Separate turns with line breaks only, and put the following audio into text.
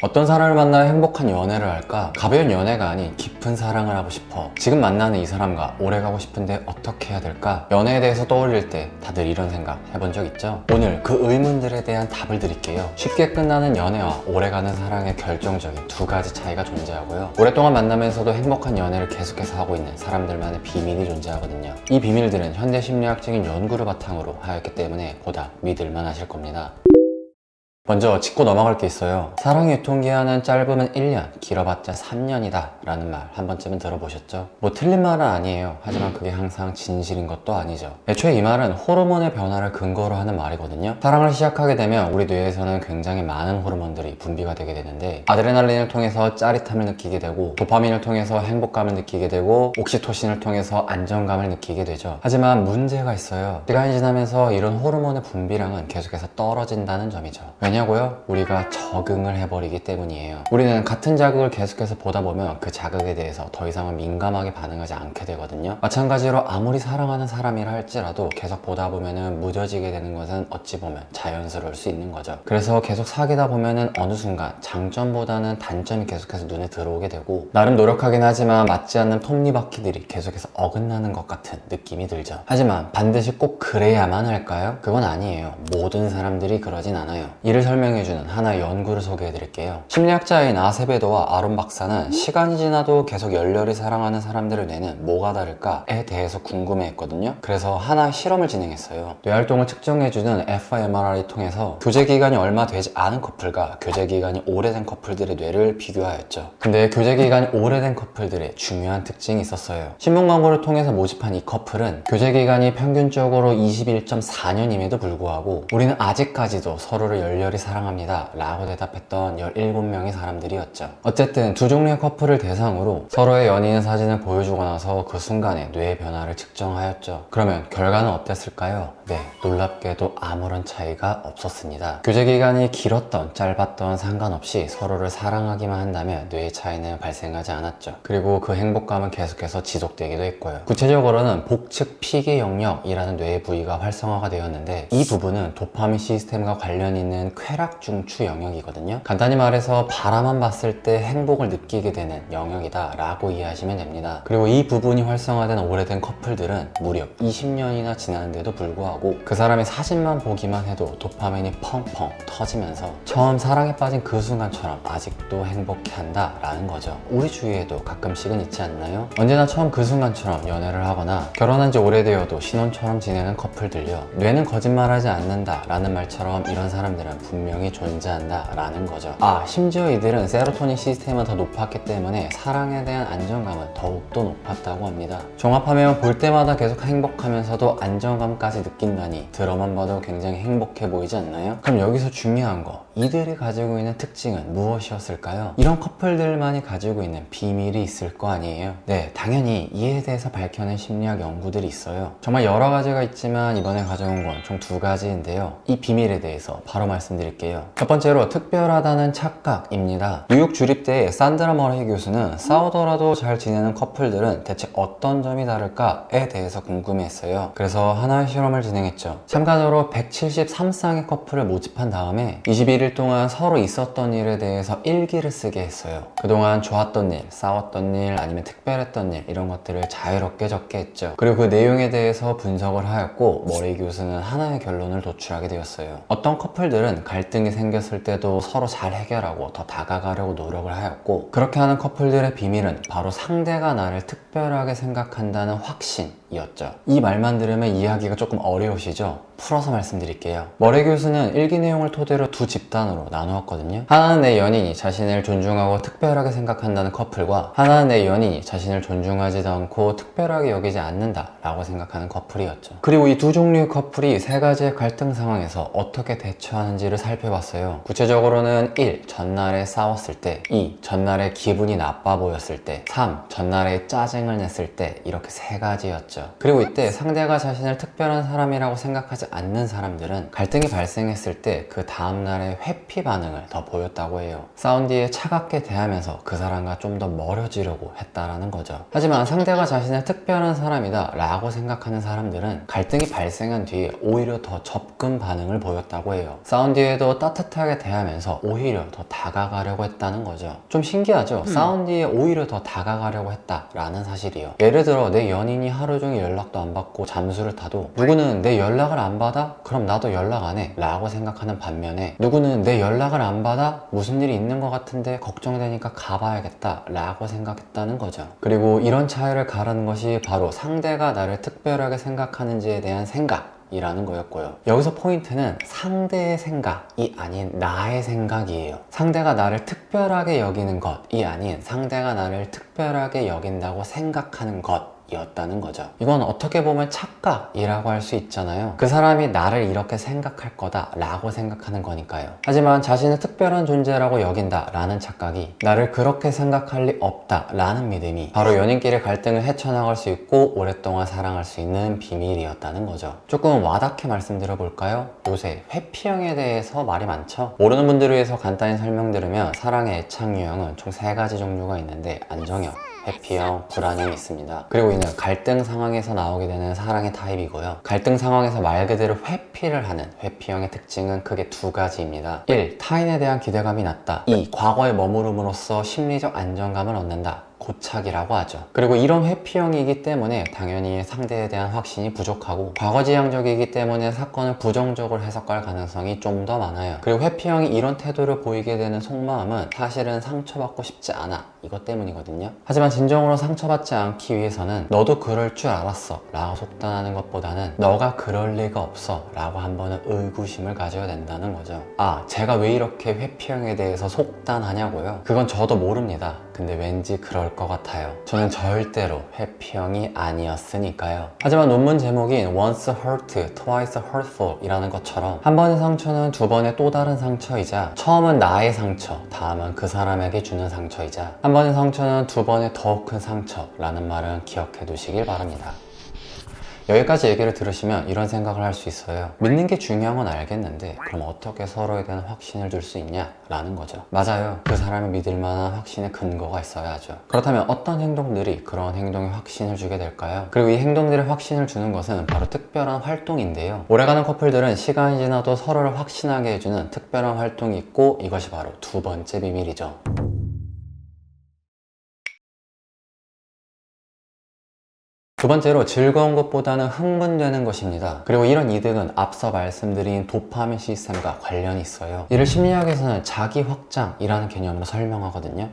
어떤 사람을 만나 행복한 연애를 할까? 가벼운 연애가 아닌 깊은 사랑을 하고 싶어. 지금 만나는 이 사람과 오래 가고 싶은데 어떻게 해야 될까? 연애에 대해서 떠올릴 때 다들 이런 생각 해본 적 있죠? 오늘 그 의문들에 대한 답을 드릴게요. 쉽게 끝나는 연애와 오래가는 사랑의 결정적인 두 가지 차이가 존재하고요. 오랫동안 만나면서도 행복한 연애를 계속해서 하고 있는 사람들만의 비밀이 존재하거든요. 이 비밀들은 현대 심리학적인 연구를 바탕으로 하였기 때문에 보다 믿을만 하실 겁니다. 먼저 짚고 넘어갈 게 있어요. 사랑 유통기한은 짧으면 1년, 길어봤자 3년이다 라는 말 한 번쯤은 들어보셨죠? 뭐 틀린 말은 아니에요. 하지만 그게 항상 진실인 것도 아니죠. 애초에 이 말은 호르몬의 변화를 근거로 하는 말이거든요. 사랑을 시작하게 되면 우리 뇌에서는 굉장히 많은 호르몬들이 분비가 되게 되는데, 아드레날린을 통해서 짜릿함을 느끼게 되고, 도파민을 통해서 행복감을 느끼게 되고, 옥시토신을 통해서 안정감을 느끼게 되죠. 하지만 문제가 있어요. 시간이 지나면서 이런 호르몬의 분비량은 계속해서 떨어진다는 점이죠. 왜냐고요? 우리가 적응을 해버리기 때문이에요. 우리는 같은 자극을 계속해서 보다 보면 그 자극에 대해서 더 이상은 민감하게 반응하지 않게 되거든요. 마찬가지로 아무리 사랑하는 사람이라 할지라도 계속 보다 보면은 무뎌지게 되는 것은 어찌 보면 자연스러울 수 있는 거죠. 그래서 계속 사귀다 보면은 어느 순간 장점보다는 단점이 계속해서 눈에 들어오게 되고, 나름 노력하긴 하지만 맞지 않는 톱니바퀴들이 계속해서 어긋나는 것 같은 느낌이 들죠. 하지만 반드시 꼭 그래야만 할까요? 그건 아니에요. 모든 사람들이 그러진 않아요. 이를 설명해주는 하나의 연구를 소개해드릴게요. 심리학자인 아세베도와 아론 박사는 시간이 지나도 계속 열렬히 사랑하는 사람들의 뇌는 뭐가 다를까에 대해서 궁금해했거든요. 그래서 하나의 실험을 진행했어요. 뇌활동을 측정해주는 fMRI를 통해서 교제기간이 얼마 되지 않은 커플과 교제기간이 오래된 커플들의 뇌를 비교하였죠. 근데 교제기간이 오래된 커플들의 중요한 특징이 있었어요. 신문 광고를 통해서 모집한 이 커플은 교제기간이 평균적으로 21.4년임에도 불구하고 우리는 아직까지도 서로를 열렬히 사랑합니다 라고 대답했던 17명의 사람들이었죠. 어쨌든 두 종류의 커플을 대상으로 서로의 연인 사진을 보여주고 나서 그 순간에 뇌의 변화를 측정하였죠. 그러면 결과는 어땠을까요? 네, 놀랍게도 아무런 차이가 없었습니다. 교제기간이 길었던 짧았던 상관없이 서로를 사랑하기만 한다면 뇌의 차이는 발생하지 않았죠. 그리고 그 행복감은 계속해서 지속되기도 했고요. 구체적으로는 복측 피계 영역이라는 뇌의 부위가 활성화가 되었는데, 이 부분은 도파민 시스템과 관련 있는 쾌락 중추 영역이거든요. 간단히 말해서 바라만 봤을 때 행복을 느끼게 되는 영역이다 라고 이해하시면 됩니다. 그리고 이 부분이 활성화된 오래된 커플들은 무려 20년이나 지났는데도 불구하고 그 사람의 사진만 보기만 해도 도파민이 펑펑 터지면서 처음 사랑에 빠진 그 순간처럼 아직도 행복해한다 라는 거죠. 우리 주위에도 가끔씩은 있지 않나요? 언제나 처음 그 순간처럼 연애를 하거나 결혼한 지 오래되어도 신혼처럼 지내는 커플들요, 뇌는 거짓말하지 않는다 라는 말처럼 이런 사람들은 분명히 존재한다 라는 거죠. 심지어 이들은 세로토닌 시스템은 더 높았기 때문에 사랑에 대한 안정감은 더욱더 높았다고 합니다. 종합하면 볼 때마다 계속 행복하면서도 안정감까지 느낀다니 들어만 봐도 굉장히 행복해 보이지 않나요? 그럼 여기서 중요한 거, 이들이 가지고 있는 특징은 무엇이었을까요? 이런 커플들만이 가지고 있는 비밀이 있을 거 아니에요? 네, 당연히 이에 대해서 밝혀낸 심리학 연구들이 있어요. 정말 여러 가지가 있지만 이번에 가져온 건 총 2가지인데요. 이 비밀에 대해서 바로 말씀드릴게요. 첫 번째로 특별하다는 착각입니다. 뉴욕 주립대의 산드라 머레이 교수는 싸우더라도 잘 지내는 커플들은 대체 어떤 점이 다를까에 대해서 궁금해했어요. 그래서 하나의 실험을 진행했죠. 참가자로 173쌍의 커플을 모집한 다음에 21일 동안 서로 있었던 일에 대해서 일기를 쓰게 했어요. 그동안 좋았던 일, 싸웠던 일, 아니면 특별했던 일, 이런 것들을 자유롭게 적게 했죠. 그리고 그 내용에 대해서 분석을 하였고, 머레이 교수는 하나의 결론을 도출하게 되었어요. 어떤 커플들은 갈등이 생겼을 때도 서로 잘 해결하고 더 다가가려고 노력을 하였고, 그렇게 하는 커플들의 비밀은 바로 상대가 나를 특별하게 생각한다는 확신이었죠. 이 말만 들으면 이해하기가 조금 어려우시죠? 풀어서 말씀드릴게요. 머레이 교수는 일기 내용을 토대로 두 집단으로 나누었거든요. 하나는 내 연인이 자신을 존중하고 특별하게 생각한다는 커플과, 하나는 내 연인이 자신을 존중하지도 않고 특별하게 여기지 않는다 라고 생각하는 커플이었죠. 그리고 이 두 종류의 커플이 3가지의 갈등 상황에서 어떻게 대처하는지를 살펴봤어요. 구체적으로는 1. 전날에 싸웠을 때, 2. 전날에 기분이 나빠 보였을 때, 3. 전날에 짜증을 냈을 때, 이렇게 3가지였죠. 그리고 이때 상대가 자신을 특별한 사람이라고 생각하지 않는 사람들은 갈등이 발생했을 때 그 다음날의 회피 반응을 더 보였다고 해요. 싸운 뒤에 차갑게 대하면서 그 사람과 좀 더 멀어지려고 했다라는 거죠. 하지만 상대가 자신을 특별한 사람이다 라고 생각하는 사람들은 갈등이 발생한 뒤에 오히려 더 접근 반응을 보였다고 해요. 싸운 뒤에도 따뜻하게 대하면서 오히려 더 다가가려고 했다는 거죠. 좀 신기하죠? 싸운 뒤에 오히려 더 다가가려고 했다라는 사실이요. 예를 들어 내 연인이 하루 종일 연락도 안 받고 잠수를 타도 누구는 내 연락을 안 받아? 그럼 나도 연락 안 해 라고 생각하는 반면에 누구는 내 연락을 안 받아? 무슨 일이 있는 것 같은데 걱정되니까 가봐야겠다 라고 생각했다는 거죠. 그리고 이런 차이를 가르는 것이 바로 상대가 나를 특별하게 생각하는지에 대한 생각이라는 거였고요. 여기서 포인트는 상대의 생각이 아닌 나의 생각이에요. 상대가 나를 특별하게 여기는 것이 아닌 상대가 나를 특별하게 여긴다고 생각하는 것 이었다는 거죠. 이건 어떻게 보면 착각이라고 할 수 있잖아요. 그 사람이 나를 이렇게 생각할 거다 라고 생각하는 거니까요. 하지만 자신을 특별한 존재라고 여긴다 라는 착각이 나를 그렇게 생각할 리 없다 라는 믿음이 바로 연인끼리 갈등을 헤쳐나갈 수 있고 오랫동안 사랑할 수 있는 비밀이었다는 거죠. 조금 와닿게 말씀드려 볼까요? 요새 회피형에 대해서 말이 많죠. 모르는 분들을 위해서 간단히 설명드리면 사랑의 애착 유형은 총 3가지 종류가 있는데 안정형, 회피형, 불안형이 있습니다. 그리고 이는 갈등 상황에서 나오게 되는 사랑의 타입이고요. 갈등 상황에서 말 그대로 회피를 하는 회피형의 특징은 크게 2가지입니다. 1. 타인에 대한 기대감이 낮다. 2. 과거에 머무름으로써 심리적 안정감을 얻는다. 고착이라고 하죠. 그리고 이런 회피형이기 때문에 당연히 상대에 대한 확신이 부족하고 과거지향적이기 때문에 사건을 부정적으로 해석할 가능성이 좀 더 많아요. 그리고 회피형이 이런 태도를 보이게 되는 속마음은 사실은 상처받고 싶지 않아 이것 때문이거든요. 하지만 진정으로 상처받지 않기 위해서는 너도 그럴 줄 알았어 라고 속단하는 것보다는 너가 그럴 리가 없어 라고 한 번은 의구심을 가져야 된다는 거죠. 아, 제가 왜 이렇게 회피형에 대해서 속단하냐고요? 그건 저도 모릅니다. 근데 왠지 그럴 것 같아요. 저는 절대로 회피형이 아니었으니까요. 하지만 논문 제목인 Once hurt, twice hurtful 이라는 것처럼 한 번의 상처는 2번의 또 다른 상처이자 처음은 나의 상처, 다음은 그 사람에게 주는 상처이자 한 번의 상처는 2번의 더 큰 상처라는 말은 기억해 두시길 바랍니다. 여기까지 얘기를 들으시면 이런 생각을 할 수 있어요. 믿는 게 중요한 건 알겠는데 그럼 어떻게 서로에 대한 확신을 줄 수 있냐? 라는 거죠. 맞아요. 그 사람을 믿을 만한 확신의 근거가 있어야죠. 그렇다면 어떤 행동들이 그런 행동에 확신을 주게 될까요? 그리고 이 행동들의 확신을 주는 것은 바로 특별한 활동인데요. 오래가는 커플들은 시간이 지나도 서로를 확신하게 해주는 특별한 활동이 있고 이것이 바로 2번째 비밀이죠. 두 번째로 즐거운 것보다는 흥분되는 것입니다. 그리고 이런 이득은 앞서 말씀드린 도파민 시스템과 관련이 있어요. 이를 심리학에서는 자기 확장이라는 개념으로 설명하거든요.